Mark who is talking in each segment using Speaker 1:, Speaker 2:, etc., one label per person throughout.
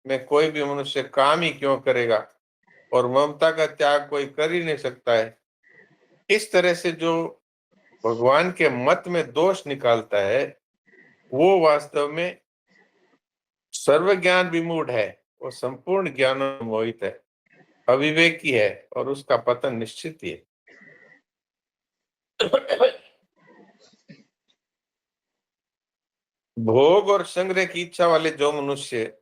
Speaker 1: में कोई भी मनुष्य काम ही क्यों करेगा और ममता का त्याग कोई कर ही नहीं सकता है। इस तरह से जो भगवान के मत में दोष निकालता है, वो वास्तव में सर्व ज्ञान विमूढ़ है, वो संपूर्ण ज्ञान में मोहित है, अविवेकी है और उसका पतन निश्चित ही है। भोग और संग्रह की इच्छा वाले जो मनुष्य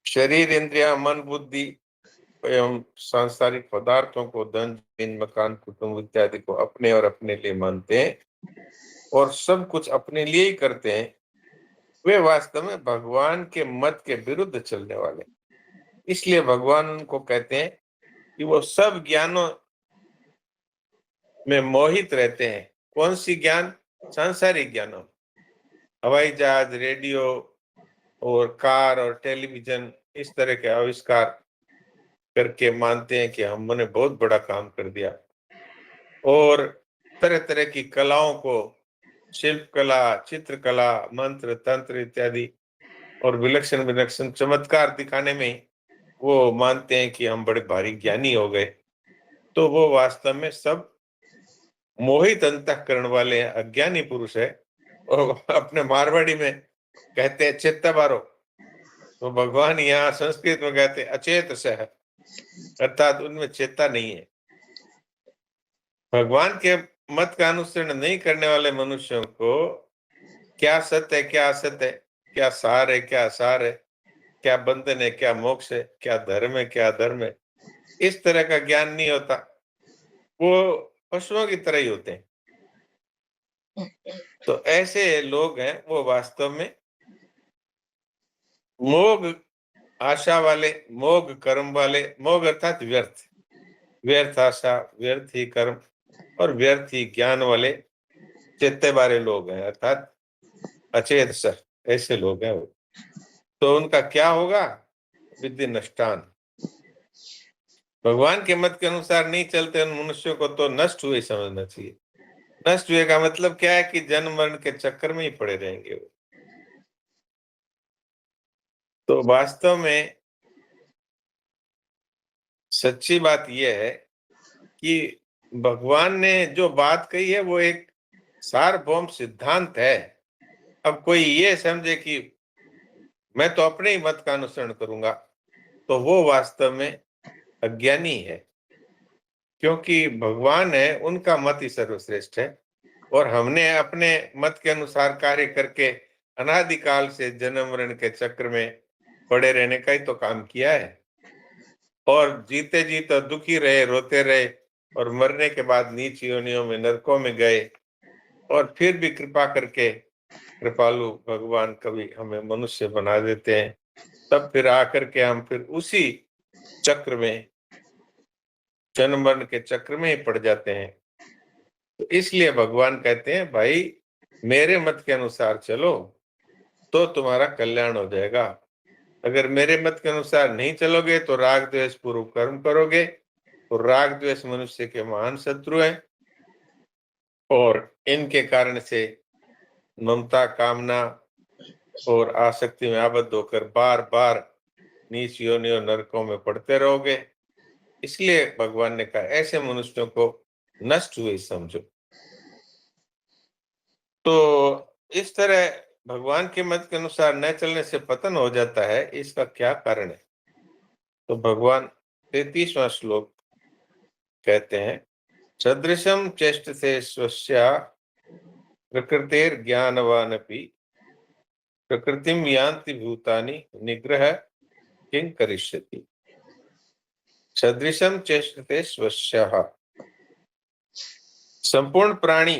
Speaker 1: शरीर, इंद्रिया, मन, बुद्धि एवं सांसारिक पदार्थों को धन, जमीन, मकान, कुटुंब इत्यादि को अपने और अपने लिए मानते हैं और सब कुछ अपने लिए ही करते हैं, वे वास्तव में भगवान के मत के विरुद्ध चलने वाले। इसलिए भगवान उनको कहते हैं कि वो सब ज्ञानों में मोहित रहते हैं। कौन सी ज्ञान? सांसारिक ज्ञानों, हवाई जहाज, रेडियो और कार और टेलीविजन, इस तरह के आविष्कार करके मानते हैं कि हमने बहुत बड़ा काम कर दिया और तरह तरह की कलाओं को, शिल्प कला, चित्रकला, मंत्र तंत्र इत्यादि और विलक्षण विलक्षण चमत्कार दिखाने में वो मानते हैं कि हम बड़े भारी ज्ञानी हो गए। तो वो वास्तव में सब मोहित अंतःकरण वाले अज्ञानी पुरुष है और अपने मारवाड़ी में कहते हैं चेत्ता बारो, तो भगवान यहाँ संस्कृत में कहते हैं अचेत से है, अर्थात उनमें चेता नहीं है। भगवान के मत का अनुसरण नहीं करने वाले मनुष्यों को क्या सत्य है, क्या असत्य है, क्या सार है, क्या असार है, क्या बंधन है, क्या मोक्ष है, क्या धर्म है, क्या अधर्म है, इस तरह का ज्ञान नहीं होता। वो पशुओं की तरह ही होते हैं। तो ऐसे लोग हैं, वो वास्तव में मोग आशा वाले, मोग कर्म वाले, मोग अर्थात व्यर्थ, व्यर्थ आशा, व्यर्थ ही कर्म और व्यर्थ ही ज्ञान वाले चेते बारे लोग हैं, अर्थात अचेत सर, ऐसे लोग हैं वो। तो उनका क्या होगा? विद्धि नष्टान। भगवान के मत के अनुसार नहीं चलते उन मनुष्यों को तो नष्ट हुए समझना चाहिए। नष्ट हुए का मतलब क्या है कि जन्म मरण के चक्कर में ही पड़े रहेंगे वो। तो वास्तव में सच्ची बात यह है कि भगवान ने जो बात कही है वो एक सार्वभौम सिद्धांत है। अब कोई ये समझे कि मैं तो अपने ही मत का अनुसरण करूंगा, तो वो वास्तव में अज्ञानी है, क्योंकि भगवान है, उनका मत ही सर्वश्रेष्ठ है और हमने अपने मत के अनुसार कार्य करके अनादिकाल से जन्म मरण के चक्र में पड़े रहने का ही तो काम किया है और जीते जी तो दुखी रहे, रोते रहे और मरने के बाद नीच योनियों में, नरकों में गए और फिर भी कृपा करके कृपालु भगवान कभी हमें मनुष्य बना देते हैं, तब फिर आकर के हम फिर उसी चक्र में, जन्म मरण के चक्र में ही पड़ जाते हैं। तो इसलिए भगवान कहते हैं भाई मेरे मत के अनुसार चलो तो तुम्हारा कल्याण हो जाएगा। अगर मेरे मत के अनुसार नहीं चलोगे तो राग द्वेष पूर्व कर्म करोगे और राग द्वेष मनुष्य के महान शत्रु हैं और इनके कारण से ममता, कामना और आसक्ति में आबद्ध होकर बार बार नीच योनियों, नरकों में पड़ते रहोगे। इसलिए भगवान ने कहा ऐसे मनुष्यों को नष्ट हुए समझो। तो इस तरह भगवान के मत के अनुसार न चलने से पतन हो जाता है, इसका क्या कारण है? तो भगवान 33वां श्लोक कहते हैं, सदृशम चेष्टते स्वस्या प्रकृतेर ज्ञानवानपि प्रकृतिम यान्ति भूतानि निग्रह किं करिष्यति। सदृशम चेष्टते स्वस्याः, संपूर्ण प्राणी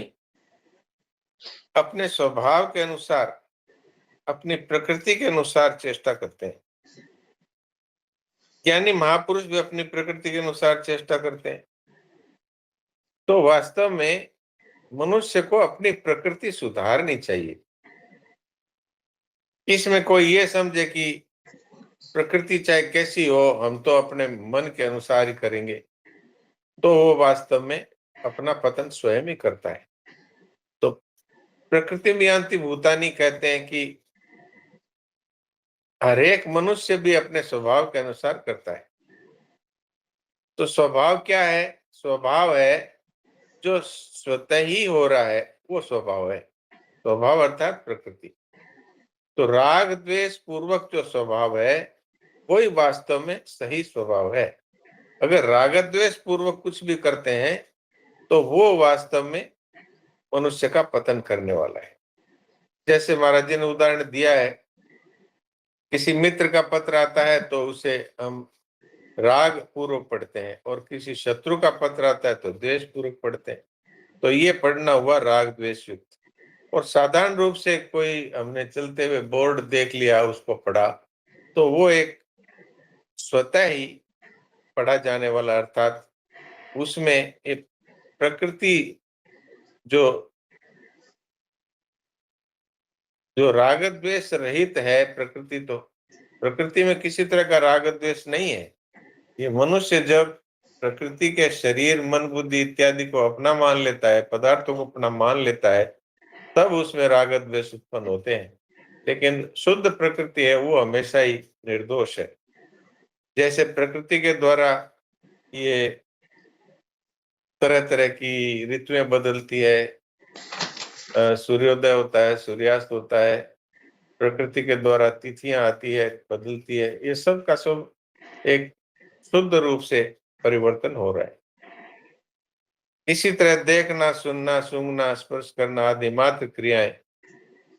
Speaker 1: अपने स्वभाव के अनुसार, अपनी प्रकृति के अनुसार चेष्टा करते हैं। ज्ञानी महापुरुष भी अपनी प्रकृति के अनुसार चेष्टा करते हैं। तो वास्तव में मनुष्य को अपनी प्रकृति सुधारनी चाहिए। इसमें कोई ये समझे कि प्रकृति चाहे कैसी हो, हम तो अपने मन के अनुसार ही करेंगे, तो वो वास्तव में अपना पतन स्वयं ही करता है। तो प्रकृति में यान्ति भूतानि कहते हैं कि हर एक मनुष्य भी अपने स्वभाव के अनुसार करता है। तो स्वभाव क्या है? स्वभाव है जो स्वतः ही हो रहा है, वो स्वभाव है। स्वभाव अर्थात प्रकृति। तो राग द्वेष पूर्वक जो स्वभाव है, वही वास्तव में सही स्वभाव है। अगर राग द्वेष पूर्वक कुछ भी करते हैं, तो वो वास्तव में मनुष्य का पतन करने वाला है। जैसे महाराज जी ने उदाहरण दिया है, किसी मित्र का पत्र आता है तो उसे हम राग पूर्वक पढ़ते हैं, और किसी शत्रु का पत्र आता है तो द्वेष पूर्वक पढ़ते हैं। तो ये पढ़ना हुआ राग द्वेष युक्त। और साधारण रूप से कोई हमने चलते हुए बोर्ड देख लिया, उसको पढ़ा, तो वो एक स्वतः ही पढ़ा जाने वाला, अर्थात उसमें एक प्रकृति जो जो राग द्वेष रहित है प्रकृति, तो प्रकृति में किसी तरह का राग द्वेष नहीं है। ये मनुष्य जब प्रकृति के शरीर, मन, बुद्धि इत्यादि को अपना मान लेता है, पदार्थों को अपना मान लेता है, तब उसमें राग द्वेष उत्पन्न होते हैं। लेकिन शुद्ध प्रकृति है, वो हमेशा ही निर्दोष है। जैसे प्रकृति के द्वारा ये तरह तरह की ऋतुएं बदलती है, सूर्योदय होता है, सूर्यास्त होता है, प्रकृति के द्वारा तिथियां आती है, बदलती है, ये सब का सब एक शुद्ध रूप से परिवर्तन हो रहा है। इसी तरह देखना, सुनना, सूंघना, स्पर्श करना आदि मात्र क्रियाएं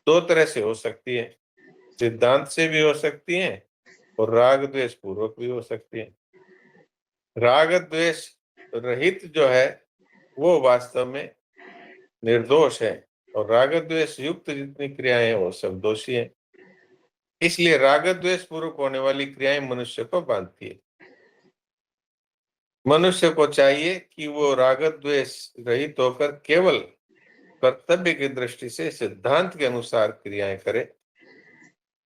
Speaker 1: दो तरह से हो सकती है। सिद्धांत से भी हो सकती हैं और राग द्वेष पूर्वक भी हो सकती हैं। राग द्वेष रहित जो है, वो वास्तव में निर्दोष है, और राग द्वेष युक्त जितनी क्रियाएं हैं वो सब दोषी हैं। इसलिए राग द्वेष पूर्वक होने वाली क्रियाएं मनुष्य को बांधती है। मनुष्य को चाहिए कि वो राग द्वेष रहित होकर केवल कर्तव्य की दृष्टि से सिद्धांत के अनुसार क्रियाएं करे।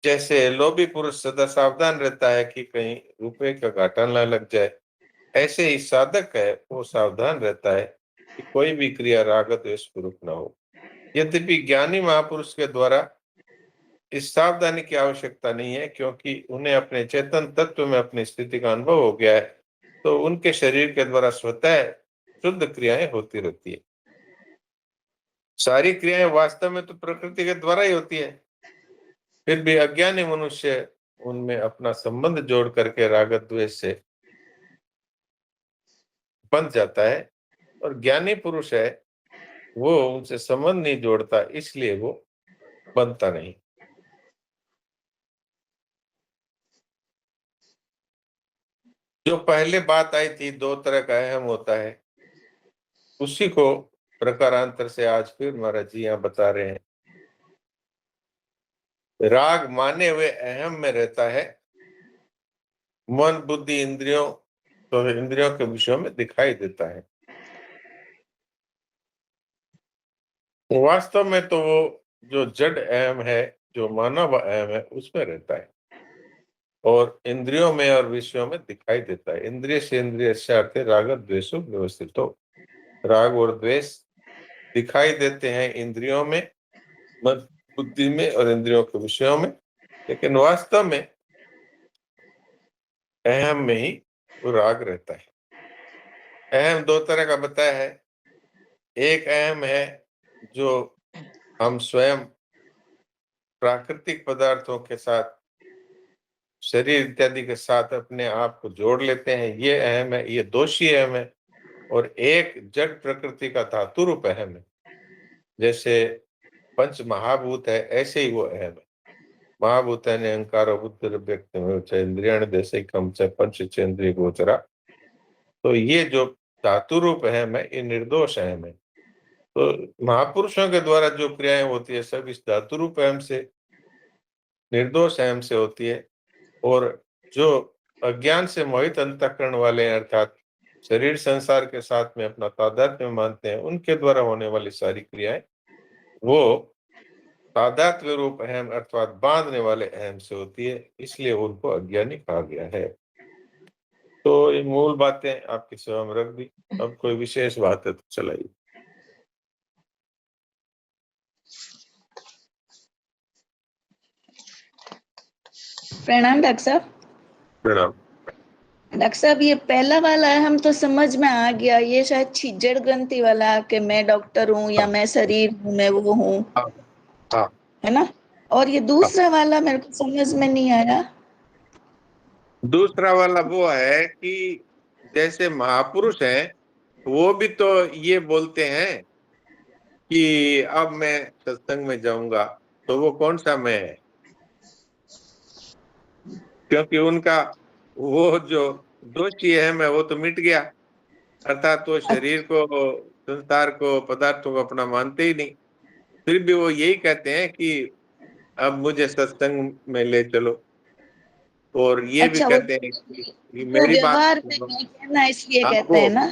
Speaker 1: जैसे लोभी पुरुष सदा सावधान रहता है कि कहीं रुपए का घाटा न लग जाए, ऐसे ही साधक है वो सावधान रहता है कि कोई भी क्रिया राग द्वेष पूर्वक न हो। यद्यपि ज्ञानी महापुरुष के द्वारा इस सावधानी की आवश्यकता नहीं है, क्योंकि उन्हें अपने चेतन तत्व में अपनी स्थिति का अनुभव हो गया है, तो उनके शरीर के द्वारा स्वतः शुद्ध क्रियाएं होती रहती है। सारी क्रियाएं वास्तव में तो प्रकृति के द्वारा ही होती है, फिर भी अज्ञानी मनुष्य उनमें अपना संबंध जोड़ करके राग द्वेष से बंध जाता है, और ज्ञानी पुरुष है वो उनसे संबंध नहीं जोड़ता, इसलिए वो बनता नहीं। जो पहले बात आई थी, दो तरह का अहम होता है, उसी को प्रकारांतर से आज फिर महाराज जी यहाँ बता रहे हैं। राग माने हुए अहम में रहता है, मन, बुद्धि, इंद्रियों, तो इंद्रियों के विषयों में दिखाई देता है। वास्तव में तो वो जो जड़ अहम है, जो मानव अहम है, उसमें रहता है, और इंद्रियों में और विषयों में दिखाई देता है। इंद्रिय से इंद्रिय से अर्थ है राग द्वेषो व्यवस्थित हो। राग और द्वेष दिखाई देते हैं इंद्रियों में, मन, बुद्धि में और इंद्रियों के विषयों में, लेकिन वास्तव में अहम में ही वो राग रहता है। अहम दो तरह का बताया है। एक अहम है जो हम स्वयं प्राकृतिक पदार्थों के साथ, शरीर इत्यादि के साथ अपने आप को जोड़ लेते हैं, ये अहम है, ये दोषी अहम है। और एक जड़ प्रकृति का धातु रूप अहम है। जैसे पंच महाभूत है, ऐसे ही वो अहम है। महाभूतानि अहंकारो बुद्धिरव्यक्तमेव च इंद्रियाणि देशैकं च पंचचेन्द्रिय गोचरा। तो ये जो धातु रूप अहम है, ये निर्दोष अहम है। तो महापुरुषों के द्वारा जो क्रियाएं होती है, सब इस धातु रूप अहम से, निर्दोष अहम से होती है। और जो अज्ञान से मोहित अंतःकरण वाले हैं, अर्थात शरीर संसार के साथ में अपना तादात्म्य मानते हैं, उनके द्वारा होने वाली सारी क्रियाएं वो तादात्म्य रूप अहम अर्थात बांधने वाले अहम से होती है, इसलिए उनको अज्ञानी कहा गया है। तो ये मूल बातें आपकी सेवा में रख दी। अब कोई विशेष बात है तो चलाइए।
Speaker 2: प्रणाम डॉक्टर साहब।
Speaker 1: प्रणाम।
Speaker 2: डॉक्टर साहब, ये पहला वाला है, हम तो समझ में आ गया, ये शायद छिज्जड़ ग्रंथि वाला कि मैं डॉक्टर हूँ या
Speaker 1: हाँ
Speaker 2: मैं शरीर हूँ, मैं वो हूँ,
Speaker 1: हाँ हाँ
Speaker 2: है ना। और ये
Speaker 1: हाँ।
Speaker 2: दूसरा वाला मेरे को समझ में नहीं आया।
Speaker 1: दूसरा वाला वो है कि जैसे महापुरुष हैं, वो भी तो ये बोलते हैं कि अब मैं सत्संग में जाऊंगा, तो वो कौन सा मैं है? क्योंकि उनका वो जो दोषी है मैं, वो तो मिट गया। अर्थात वो शरीर
Speaker 2: अच्छा,
Speaker 1: को, संसार को, पदार्थों को अपना मानते ही नहीं। फिर भी वो यही कहते हैं कि अब मुझे सत्संग में ले चलो, और ये भी
Speaker 2: अच्छा, वो
Speaker 1: कहते हैं कि
Speaker 2: वो
Speaker 1: मेरी बात
Speaker 2: व्यवहार पे
Speaker 1: सुनो।
Speaker 2: नहीं कहना इसलिए
Speaker 1: हाँ,
Speaker 2: कहते
Speaker 1: वो
Speaker 2: हैं ना।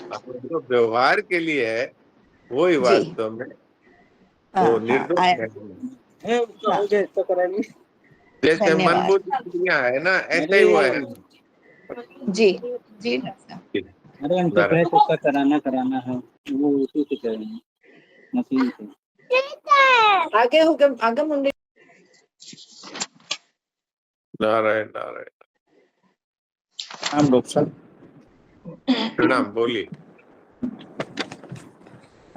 Speaker 1: जो व्यवहार के लिए है, वो ही
Speaker 2: जी,
Speaker 1: वास्तव में
Speaker 2: हाँ
Speaker 1: वो
Speaker 2: हाँ
Speaker 1: निर्दोष
Speaker 2: आया।
Speaker 1: है।
Speaker 2: हाँ,
Speaker 1: जैसे मन
Speaker 2: धन्यवाद।
Speaker 1: बुद्धि इंद्रियां है ना, ऐसा ही वो है।
Speaker 2: जी जी डॉक्टर साहब।
Speaker 3: अरे हमको
Speaker 1: नारायण
Speaker 3: गृह चक्कर कराना है, वो उसी से करेंगे मशीन से।
Speaker 2: आगे होगा, आगे मुंडे।
Speaker 1: नारायण नारायण।
Speaker 3: हम डॉक्टर साहब,
Speaker 1: प्रणाम, बोलिए।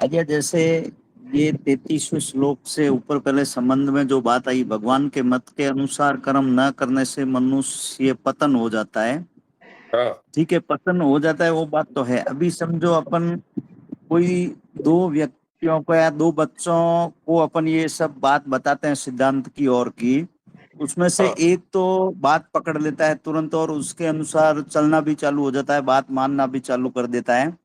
Speaker 3: अजय जैसे ये 33वें श्लोक से ऊपर पहले संबंध में जो बात आई, भगवान के मत के अनुसार कर्म न करने से मनुष्य पतन हो जाता है।
Speaker 1: हाँ
Speaker 3: ठीक है, पतन हो जाता है, वो बात तो है। अभी समझो अपन कोई दो व्यक्तियों को या दो बच्चों को अपन ये सब बात बताते हैं सिद्धांत की ओर की, उसमें से
Speaker 1: हाँ
Speaker 3: एक तो बात पकड़ लेता है तुरंत और उसके अनुसार चलना भी चालू हो जाता है, बात मानना भी चालू कर देता है।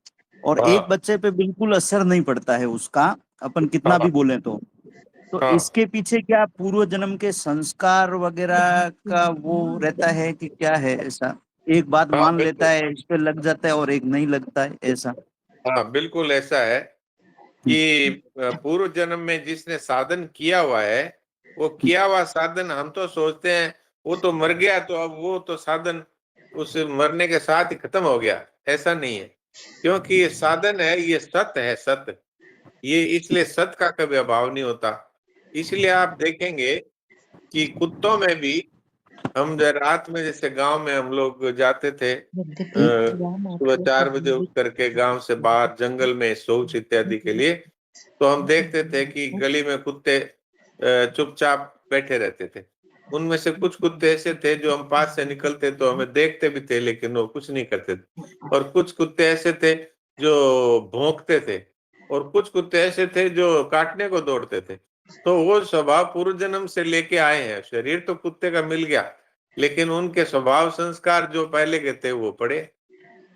Speaker 3: और एक
Speaker 1: हाँ
Speaker 3: बच्चे पे बिल्कुल असर नहीं पड़ता है उसका, अपन कितना भी
Speaker 1: हाँ
Speaker 3: बोले तो
Speaker 1: हाँ
Speaker 3: इसके पीछे क्या पूर्व जन्म के संस्कार वगैरह का वो रहता है कि क्या है ऐसा? एक बात
Speaker 1: हाँ,
Speaker 3: मान लेता
Speaker 1: बिल्कुल।
Speaker 3: है, इस पे लग जाता है, और एक नहीं लगता है, ऐसा?
Speaker 1: हाँ, बिल्कुल ऐसा है कि पूर्व जन्म में जिसने साधन किया हुआ है, वो किया हुआ साधन हम तो सोचते हैं वो तो मर गया, तो अब वो तो साधन उस मरने के साथ ही खत्म हो गया। ऐसा नहीं है, क्योंकि ये साधन है, ये सत है, सत। ये इसलिए सत का कभी अभाव नहीं होता। इसलिए आप देखेंगे कि कुत्तों में भी, हम रात में जैसे गांव में हम लोग जाते थे, सुबह 4 बजे उठ करके गांव से बाहर जंगल में शौच इत्यादि के लिए, तो हम देखते थे कि गली में कुत्ते चुपचाप बैठे रहते थे। उनमें से कुछ कुत्ते ऐसे थे जो हम पास से निकलते तो हमें देखते भी थे, लेकिन वो कुछ नहीं करते थे। और कुछ कुत्ते ऐसे थे जो भौंकते थे, और कुछ कुत्ते ऐसे थे जो काटने को दौड़ते थे। तो वो स्वभाव पूर्व जन्म से लेके आए हैं। शरीर तो कुत्ते का मिल गया, लेकिन उनके स्वभाव संस्कार जो पहले के थे वो पड़े।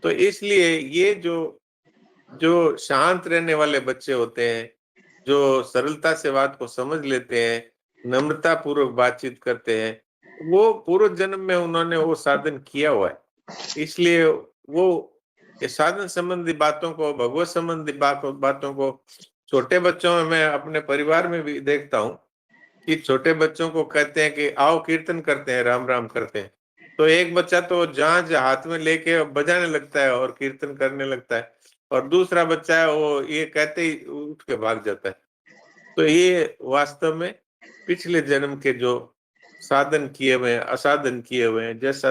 Speaker 1: तो इसलिए ये जो जो शांत रहने वाले बच्चे होते हैं, जो सरलता से बात को समझ लेते हैं, नम्रता पूर्वक बातचीत करते हैं, वो पूर्व जन्म में उन्होंने वो साधन किया हुआ है। इसलिए वो ये साधन संबंधी बातों को, भगवत संबंधी बातों को छोटे बच्चों में, मैं अपने परिवार में भी देखता हूँ कि छोटे बच्चों को कहते हैं कि आओ कीर्तन करते हैं, राम राम करते हैं, तो एक बच्चा तो झांझ हाथ में लेके बजाने लगता है और कीर्तन करने लगता है, और दूसरा बच्चा है वो ये कहते ही उठ के भाग जाता है। तो ये वास्तव में पिछले जन्म के जो साधन किए हुए हैं, असाधन किए हुए हैं, जैसा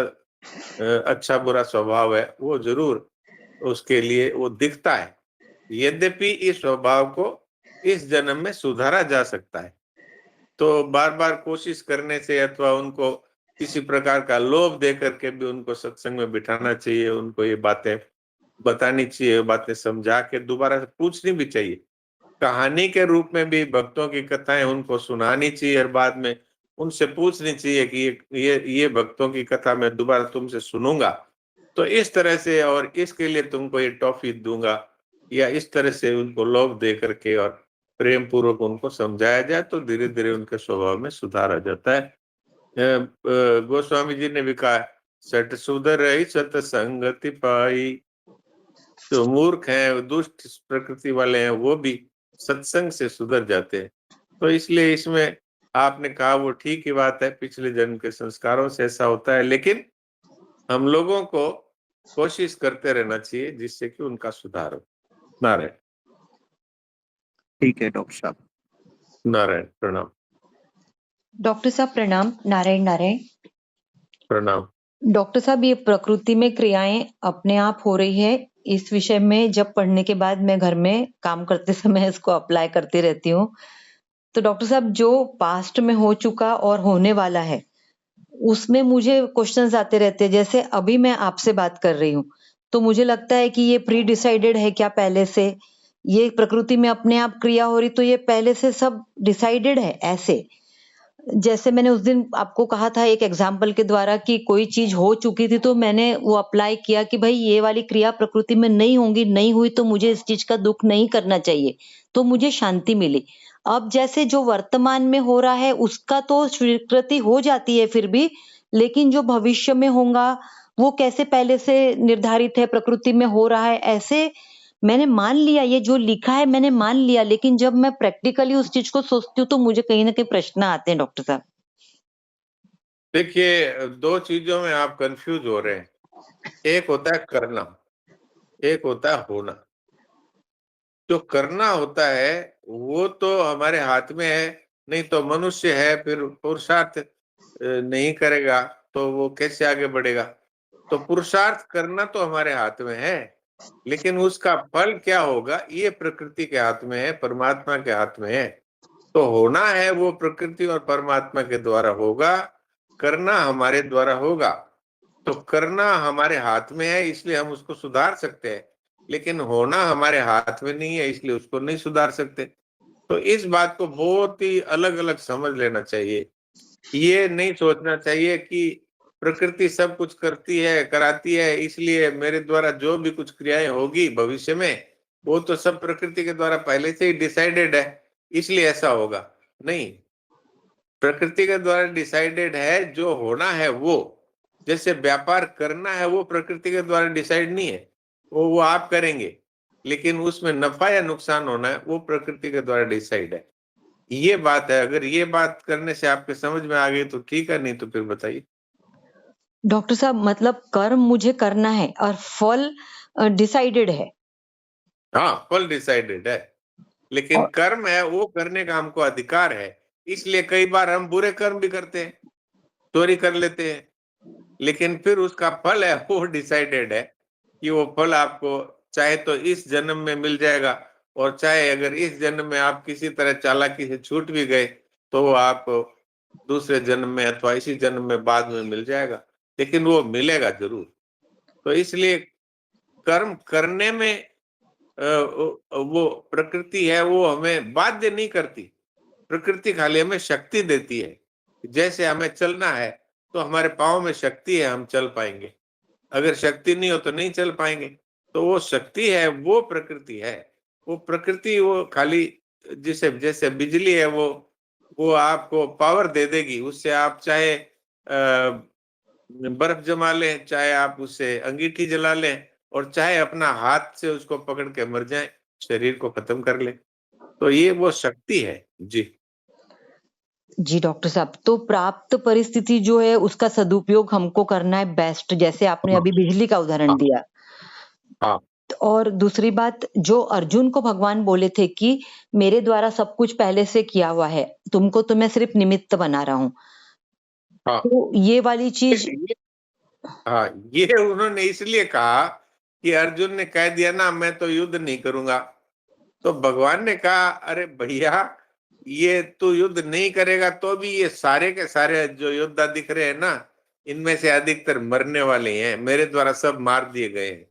Speaker 1: अच्छा बुरा स्वभाव है, वो जरूर उसके लिए वो दिखता है। यद्यपि इस स्वभाव को इस जन्म में सुधारा जा सकता है। तो बार बार कोशिश करने से, अथवा उनको किसी प्रकार का लोभ दे करके भी उनको सत्संग में बिठाना चाहिए, उनको ये बातें बतानी चाहिए, बातें समझा के दोबारा से पूछनी भी चाहिए। कहानी के रूप में भी भक्तों की कथाएं उनको सुनानी चाहिए, और बाद में उनसे पूछनी चाहिए कि ये भक्तों की कथा मैं दोबारा तुमसे सुनूंगा, तो इस तरह से, और इसके लिए तुमको ये टॉफी दूंगा, या इस तरह से उनको लोभ दे करके और प्रेम पूर्वक उनको समझाया जाए, तो धीरे धीरे उनके स्वभाव में सुधार आ जाता है। गोस्वामी जी ने भी कहा, सट सुधर रही सतसंगति पाई। जो मूर्ख हैं, दुष्ट प्रकृति वाले हैं, वो भी सत्संग से सुधर जाते हैं। तो इसलिए इसमें आपने कहा वो ठीक ही बात है, पिछले जन्म के संस्कारों से ऐसा होता है, लेकिन हम लोगों को कोशिश करते रहना चाहिए जिससे कि उनका सुधार हो। नारायण।
Speaker 3: ठीक है डॉक्टर साहब।
Speaker 1: नारायण, प्रणाम।
Speaker 4: डॉक्टर साहब प्रणाम। नारायण नारायण।
Speaker 1: प्रणाम।
Speaker 4: डॉक्टर साहब, ये प्रकृति में क्रियाएं अपने आप हो रही है, इस विषय में जब पढ़ने के बाद मैं घर में काम करते समय इसको अप्लाई करती रहती हूँ। तो डॉक्टर साहब, जो पास्ट में हो चुका और होने वाला है, उसमें मुझे क्वेश्चंस आते रहते हैं। जैसे अभी मैं आपसे बात कर रही हूँ, तो मुझे लगता है कि ये प्री डिसाइडेड है क्या पहले से? ये प्रकृति में अपने आप क्रिया हो रही, तो ये पहले से सब डिसाइडेड है ऐसे? जैसे मैंने उस दिन आपको कहा था एक एग्जाम्पल के द्वारा कि कोई चीज हो चुकी थी, तो मैंने वो अप्लाई किया कि भाई ये वाली क्रिया प्रकृति में नहीं होंगी, नहीं हुई तो मुझे इस चीज का दुख नहीं करना चाहिए, तो मुझे शांति मिली। अब जैसे जो वर्तमान में हो रहा है उसका तो स्वीकृति हो जाती है फिर भी, लेकिन जो भविष्य में होगा वो कैसे पहले से निर्धारित है, प्रकृति में हो रहा है ऐसे मैंने मान लिया। ये जो लिखा है मैंने मान लिया, लेकिन जब मैं प्रैक्टिकली उस चीज को सोचती हूँ तो मुझे कहीं ना कहीं प्रश्न आते हैं डॉक्टर साहब।
Speaker 1: देखिए, दो चीजों में आप कंफ्यूज हो रहे हैं। एक होता है करना, एक होता है होना। जो करना होता है वो तो हमारे हाथ में है, नहीं तो मनुष्य है, फिर पुरुषार्थ नहीं करेगा तो वो कैसे आगे बढ़ेगा। तो पुरुषार्थ करना तो हमारे हाथ में है, लेकिन उसका फल क्या होगा ये प्रकृति के हाथ में है, परमात्मा के हाथ में है। तो होना है वो प्रकृति और परमात्मा के द्वारा होगा, करना हमारे द्वारा होगा। तो करना हमारे हाथ में है इसलिए हम उसको सुधार सकते हैं, लेकिन होना हमारे हाथ में नहीं है इसलिए उसको नहीं सुधार सकते। तो इस बात को बहुत ही अलग अलग समझ लेना चाहिए। ये नहीं सोचना चाहिए कि प्रकृति सब कुछ करती है, कराती है, इसलिए मेरे द्वारा जो भी कुछ क्रियाएं होगी भविष्य में वो तो सब प्रकृति के द्वारा पहले से ही डिसाइडेड है, इसलिए ऐसा होगा। नहीं, प्रकृति के द्वारा डिसाइडेड है, जो होना है वो। जैसे व्यापार करना है वो प्रकृति के द्वारा डिसाइड नहीं है, वो आप करेंगे, लेकिन उसमें नफा या नुकसान होना है वो प्रकृति के द्वारा डिसाइड है। ये बात है। अगर ये बात करने से आपके समझ में आ गई तो ठीक है, नहीं तो फिर बताइए।
Speaker 4: डॉक्टर साहब, मतलब कर्म मुझे करना है और फल डिसाइडेड है।
Speaker 1: हाँ, फल डिसाइडेड है, लेकिन
Speaker 4: और
Speaker 1: कर्म है वो करने का हमको अधिकार है। इसलिए कई बार हम बुरे कर्म भी करते हैं, चोरी कर लेते हैं, लेकिन फिर उसका फल है वो डिसाइडेड है कि वो फल आपको चाहे तो इस जन्म में मिल जाएगा, और चाहे अगर इस जन्म में आप किसी तरह चालाकी से छूट भी गए तो वो आप दूसरे जन्म में अथवा इसी जन्म में बाद में मिल जाएगा, लेकिन वो मिलेगा जरूर। तो इसलिए कर्म करने में वो प्रकृति है वो हमें बाध्य नहीं करती। प्रकृति खाली हमें शक्ति देती है। जैसे हमें चलना है तो हमारे पाँव में शक्ति है, हम चल पाएंगे। अगर शक्ति नहीं हो तो नहीं चल पाएंगे। तो वो शक्ति है वो प्रकृति है। वो प्रकृति वो खाली जिसे जैसे बिजली है वो आपको पावर दे देगी। उससे आप चाहे बर्फ जमा लें, चाहे आप उससे अंगीठी जला लें, और चाहे अपना हाथ से उसको पकड़ के मर जाए, शरीर को खत्म कर ले। तो ये वो शक्ति है। जी
Speaker 4: जी डॉक्टर साहब, तो प्राप्त परिस्थिति जो है उसका सदुपयोग हमको करना है बेस्ट, जैसे आपने
Speaker 1: हाँ
Speaker 4: अभी बिजली का उदाहरण
Speaker 1: हाँ
Speaker 4: दिया।
Speaker 1: हाँ
Speaker 4: और दूसरी बात, जो अर्जुन को भगवान बोले थे कि मेरे द्वारा सब कुछ पहले से किया हुआ है, तुमको तो मैं सिर्फ निमित्त बना रहा हूँ।
Speaker 1: हाँ
Speaker 4: तो ये वाली चीज
Speaker 1: हाँ, ये उन्होंने इसलिए कहा कि अर्जुन ने कह दिया ना मैं तो युद्ध नहीं करूंगा। तो भगवान ने कहा अरे भैया, ये तू युद्ध नहीं करेगा तो भी ये सारे के सारे जो योद्धा दिख रहे हैं ना, इनमें से अधिकतर मरने वाले ही हैं, मेरे द्वारा सब मार दिए गए हैं।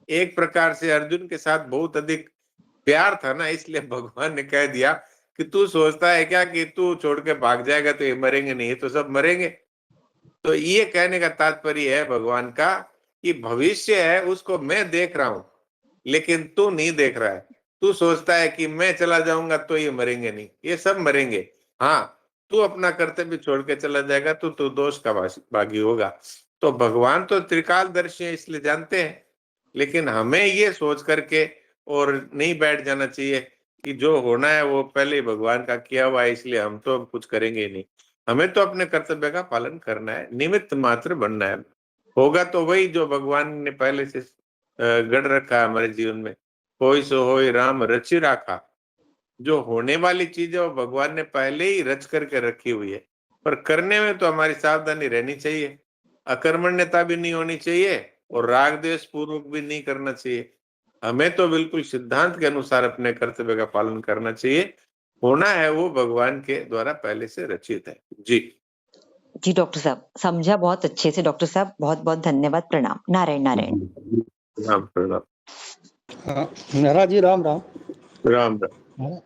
Speaker 1: एक प्रकार से अर्जुन के साथ बहुत अधिक प्यार था ना, इसलिए भगवान ने कह दिया कि तू सोचता है क्या कि तू छोड़ के भाग जाएगा तो ये मरेंगे नहीं, ये तो सब मरेंगे। तो ये कहने का तात्पर्य है भगवान का कि भविष्य है उसको मैं देख रहा हूं, लेकिन तू नहीं देख रहा है। तू सोचता है कि मैं चला जाऊंगा तो ये मरेंगे नहीं, ये सब मरेंगे। हाँ, तू अपना कर्तव्य छोड़ के चला जाएगा तो तू दोष का भागी होगा। तो भगवान तो त्रिकालदर्शी है इसलिए जानते हैं, लेकिन हमें ये सोच करके और नहीं बैठ जाना चाहिए कि जो होना है वो पहले ही भगवान का किया हुआ है इसलिए हम तो कुछ करेंगे ही नहीं। हमें तो अपने कर्तव्य का पालन करना है, निमित्त मात्र बनना है। होगा तो वही जो भगवान ने पहले से गढ़ रखा है हमारे जीवन में। होय सो होय राम रचि राखा। जो होने वाली चीज है वो भगवान ने पहले ही रच करके रखी हुई है, पर करने में तो हमारी सावधानी रहनी चाहिए। अकर्मण्यता भी नहीं होनी चाहिए और राग द्वेष पूर्वक भी नहीं करना चाहिए। हमें तो बिल्कुल सिद्धांत के अनुसार अपने कर्तव्य का पालन करना चाहिए। होना है वो भगवान के द्वारा पहले से रचित है। जी।
Speaker 4: जी डॉक्टर साहब, समझा बहुत अच्छे से डॉक्टर साहब, बहुत-बहुत धन्यवाद, प्रणाम। नारायण, नारायण।
Speaker 1: प्रणाम प्रणाम।
Speaker 5: हाँ, महाराज जी राम राम।
Speaker 1: राम राम।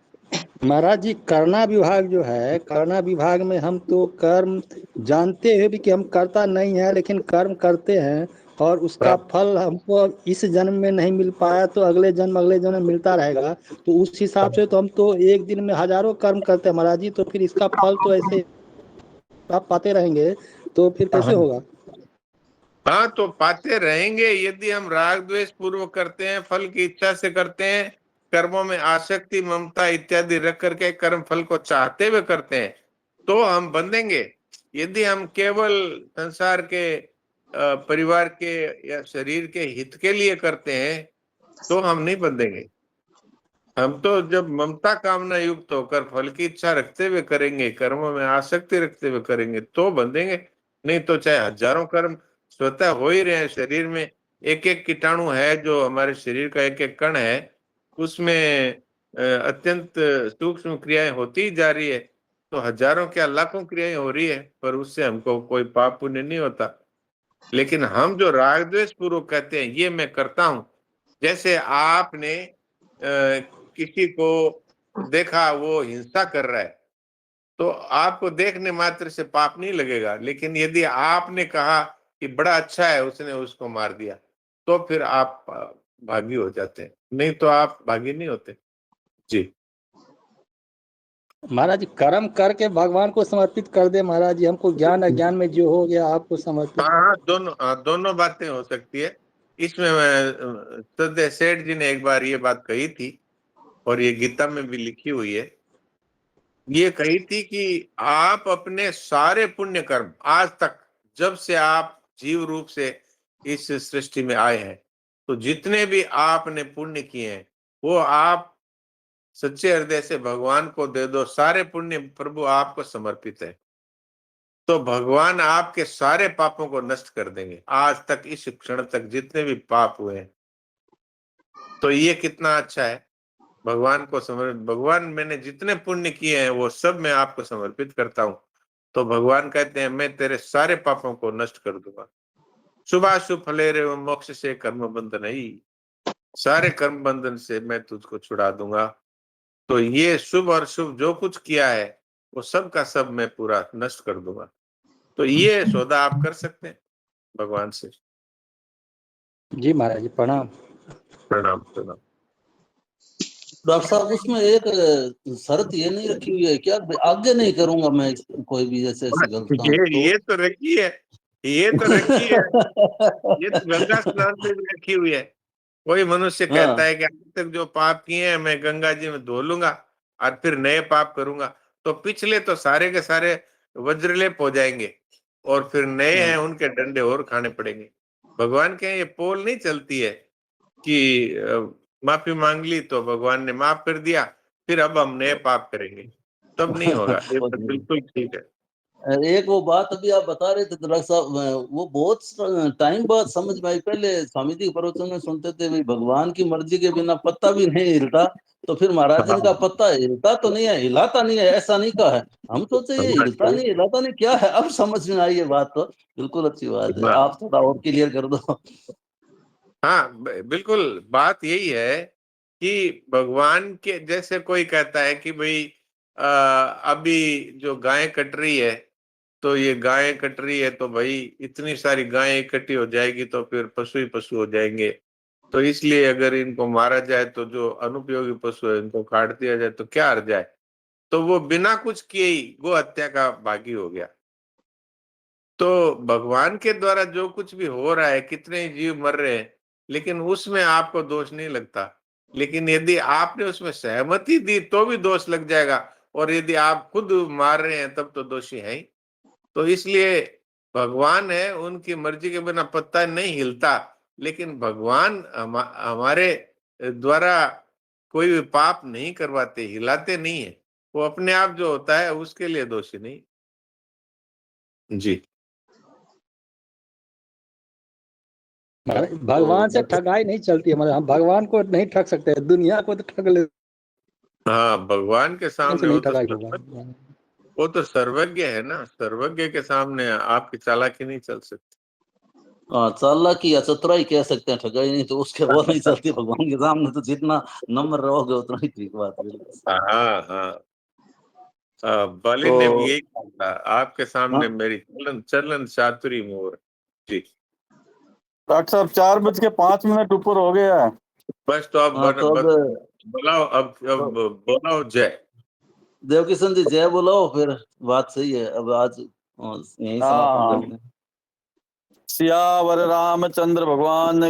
Speaker 5: महाराज जी, करना विभाग जो है, करना विभाग में हम तो कर्म जानते हुए भी कि हम करता नहीं है, लेकिन कर्म करते हैं और उसका फल हमको इस जन्म में नहीं मिल पाया तो अगले जन्म में मिलता रहेगा। तो उस हिसाब से तो हम तो एक दिन में हजारों कर्म करते हैं महाराज जी, तो फिर इसका फल तो ऐसे आप पाते रहेंगे तो फिर कैसे होगा?
Speaker 1: हाँ, तो पाते रहेंगे यदि हम राग द्वेष पूर्वक करते हैं, फल की इच्छा से करते हैं, कर्मों में आसक्ति ममता इत्यादि रख करके कर्म फल को चाहते हुए करते हैं, तो हम बंधेंगे। यदि हम केवल संसार के परिवार के या शरीर के हित के लिए करते हैं तो हम नहीं बंधेंगे। हम तो जब ममता कामना युक्त होकर फल की इच्छा रखते हुए करेंगे, कर्मों में आसक्ति रखते हुए करेंगे तो बंधेंगे। नहीं तो चाहे हजारों कर्म स्वतः हो ही रहे हैं, शरीर में एक एक कीटाणु है, जो हमारे शरीर का एक एक कण है, उसमें अत्यंत सूक्ष्म क्रियाएं होती ही जा रही है। तो हजारों क्या लाखों क्रियाएं हो रही है, पर उससे हमको कोई पाप पुण्य नहीं होता। लेकिन हम जो राग द्वेष पूर्वक कहते हैं ये मैं करता हूं, जैसे आपने किसी को देखा वो हिंसा कर रहा है, तो आपको देखने मात्र से पाप नहीं लगेगा, लेकिन यदि आपने कहा कि बड़ा अच्छा है उसने उसको मार दिया, तो फिर आप भागी हो जाते हैं, नहीं तो आप भागी नहीं होते। जी।
Speaker 5: महाराज जी, कर्म करके भगवान को समर्पित कर दे महाराज जी, हमको ज्ञान अज्ञान में जो हो गया आपको समर्पित।
Speaker 1: हाँ हाँ, दोनों बातें हो सकती है इसमें। श्रद्धेय सेठ जी ने एक बार ये बात कही थी और ये गीता में भी लिखी हुई है। ये कही थी कि आप अपने सारे पुण्य कर्म आज तक, जब से आप जीव रूप से इस सृष्टि में आए हैं, तो जितने भी आपने पुण्य किए हैं वो आप सच्चे हृदय से भगवान को दे दो। सारे पुण्य प्रभु आपको समर्पित है, तो भगवान आपके सारे पापों को नष्ट कर देंगे। आज तक इस क्षण तक जितने भी पाप हुए हैं, तो ये कितना अच्छा है। भगवान को समर्पित, भगवान मैंने जितने पुण्य किए हैं वो सब मैं आपको समर्पित करता हूँ। तो भगवान कहते हैं मैं तेरे सारे पापों को नष्ट कर दूंगा। शुभाशुभ फले रे मोक्ष से कर्म बंधन ही, सारे कर्म बंधन से मैं तुझको छुड़ा दूंगा। तो ये शुभ और शुभ जो कुछ किया है वो सब का सब मैं पूरा नष्ट कर दूंगा। तो ये सौदा आप कर सकते हैं भगवान से।
Speaker 5: जी महाराज जी, प्रणाम।
Speaker 1: प्रणाम प्रणाम।
Speaker 6: डॉक्टर साहब, उसमें एक शर्त ये नहीं रखी हुई है क्या, आगे नहीं करूंगा मैं कोई भी ऐसे ऐसी गलत काम तो?
Speaker 1: ये तो रखी है, ये तो रखी है। ये तो गंगा स्नान पे भी रखी हुई है। कोई मनुष्य कहता
Speaker 6: हाँ
Speaker 1: है कि अभी तक जो पाप किए हैं मैं गंगा जी में धो लूंगा और फिर नए पाप करूंगा, तो पिछले तो सारे के सारे वज्रलेप हो जाएंगे और फिर नए हैं उनके डंडे और खाने पड़ेंगे। भगवान के ये पोल नहीं चलती है कि माफी मांग ली तो भगवान ने माफ कर दिया, फिर अब हम नए पाप करेंगे, तब नहीं होगा। ये तो बिल्कुल ठीक है।
Speaker 6: एक वो बात अभी आप बता रहे थे तो डॉक्टर साहब, वो बहुत टाइम बाद समझ में आई। पहले स्वामी जी के प्रवचन में सुनते थे भाई भगवान की मर्जी के बिना पत्ता भी नहीं हिलता, तो फिर महाराज जी ने कहा पत्ता हिलता तो नहीं है, हिलाता नहीं है, ऐसा नहीं कहा है। हम सोचे ये हिलता नहीं हिलाता नहीं क्या है, अब समझ में आई ये बात। तो बिल्कुल अच्छी बात है, आप थोड़ा और क्लियर कर दो।
Speaker 1: हाँ, बिल्कुल बात यही है कि भगवान के जैसे कोई कहता है कि भाई अभी जो गाय कट रही है, तो ये गाय कट रही है तो भाई इतनी सारी गायें इकट्ठी हो जाएगी तो फिर पशु ही पशु हो जाएंगे, तो इसलिए अगर इनको मारा जाए तो जो अनुपयोगी पशु है इनको काट दिया जाए तो क्या हर्ज जाए। तो वो बिना कुछ किए ही गो हत्या का भागी हो गया। तो भगवान के द्वारा जो कुछ भी हो रहा है, कितने ही जीव मर रहे हैं, लेकिन उसमें आपको दोष नहीं लगता। लेकिन यदि आपने उसमें सहमति दी तो भी दोष लग जाएगा, और यदि आप खुद मार रहे हैं तब तो दोषी है ही। तो इसलिए भगवान है, उनकी मर्जी के बिना पत्ता नहीं हिलता, लेकिन भगवान हमारे द्वारा कोई भी पाप नहीं करवाते, हिलाते नहीं है। वो अपने आप जो होता है उसके लिए दोषी नहीं। जी।
Speaker 5: भगवान से ठगाई नहीं चलती हमारे, हम भगवान को नहीं ठग सकते, दुनिया को तो ठग ले,
Speaker 1: हाँ, भगवान के
Speaker 5: से
Speaker 1: सामने
Speaker 5: नहीं ठगाई होगा।
Speaker 1: वो तो सर्वज्ञ है ना, सर्वज्ञ के सामने आपकी चालाकी नहीं चल सकती।
Speaker 6: हाँ, चालाकी या चतुराई कह सकते हैं, ठगाई नहीं, तो उसके वो नहीं चलती भगवान के सामने। तो जितना नम्र रहोगे उतना ही ठीक बात है।
Speaker 1: हाँ हाँ, बालिन
Speaker 6: तो
Speaker 1: ने भी यही कहा था, आपके सामने
Speaker 6: हाँ,
Speaker 1: मेरी चलन चलन चातुरी मोर जी।
Speaker 7: डॉक्टर साहब 4:05 ऊपर हो गया है।
Speaker 1: बस तो अब
Speaker 6: हाँ, तो अब
Speaker 1: बुलाओ, अब
Speaker 6: तो
Speaker 1: बोलाओ जय।
Speaker 6: देवकिशन जी जय बुलाओ, फिर बात सही है। अब आज यही समापन
Speaker 7: हाँ,
Speaker 6: करते हैं।
Speaker 7: सियावर रामचंद्र भगवान